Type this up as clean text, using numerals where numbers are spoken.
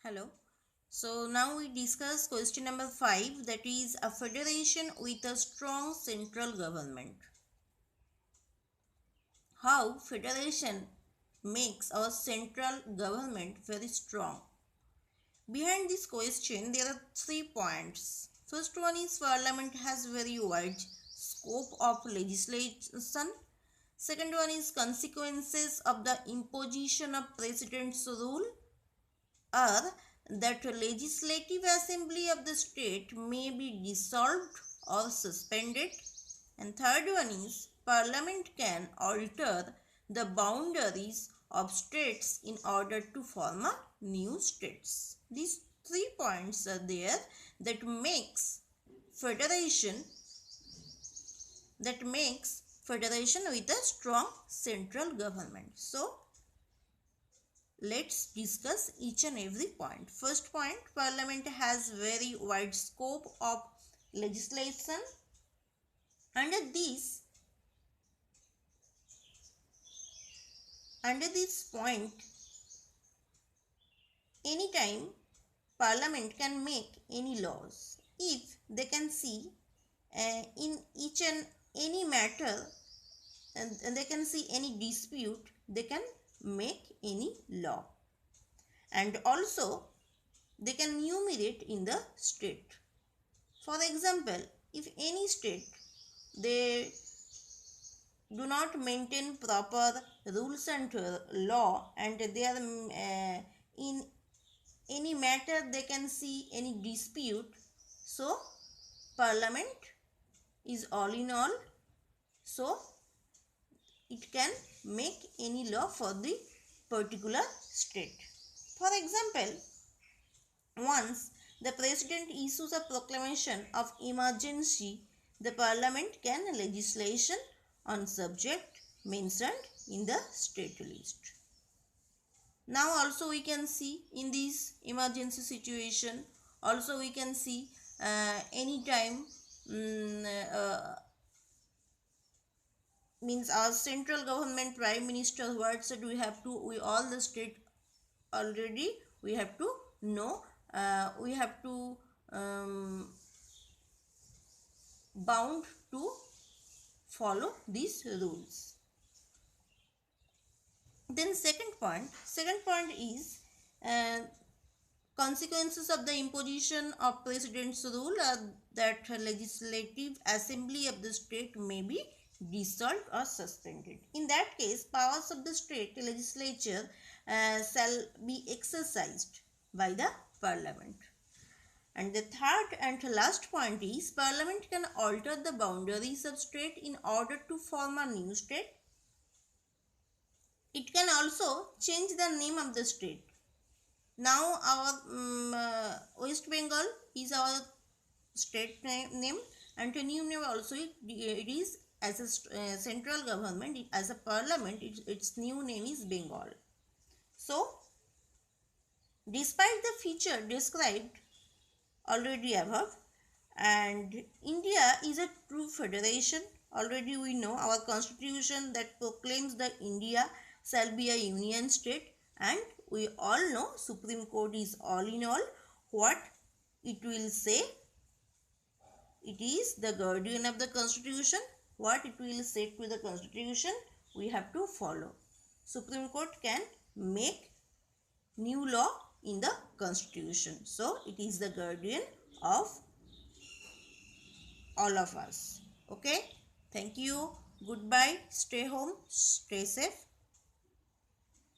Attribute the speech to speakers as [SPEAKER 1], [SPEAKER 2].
[SPEAKER 1] Hello. So now we discuss question number 5, that is a federation with a strong central government. How federation makes our central government very strong. Behind this question there are 3 points. First one is parliament has very wide scope of legislation. Second one is consequences of the imposition of president's rule are that legislative assembly of the state may be dissolved or suspended. And third one is parliament can alter the boundaries of states in order to form a new states. These 3 points are there that makes federation with a strong central government. So let's discuss each and every point. First point, parliament has very wide scope of legislation. Under this point, anytime parliament can make any laws. If they can see in each and any matter and they can see any dispute, they can make any law. And also they can enumerate in the state. For example, if any state they do not maintain proper rules and law, and they are in any matter they can see any dispute, so parliament is all in all, so it can make any law for the particular state. For example, once the president issues a proclamation of emergency, the parliament can legislation on subject mentioned in the state list. Now also we can see in this emergency situation, also we can see anytime means our central government prime minister what said we all the state already we have to know, we have to bound to follow these rules. Then second point is consequences of the imposition of president's rule are that legislative assembly of the state may be dissolved or suspended. In that case, powers of the state legislature shall be exercised by the parliament. And the third and last point is parliament can alter the boundaries of state in order to form a new state. It can also change the name of the state. Now our West Bengal is our state name, and a new name also it is as a central government, as a parliament, its new name is Bengal. So despite the feature described already above, and India is a true federation. Already we know our constitution that proclaims that India shall be a union state, and we all know Supreme Court is all in all. What it will say, it is the guardian of the constitution. What it will say to the constitution, we have to follow. Supreme Court can make new law in the constitution, so it is the guardian of all of us. Okay, thank you, goodbye, stay home, stay safe.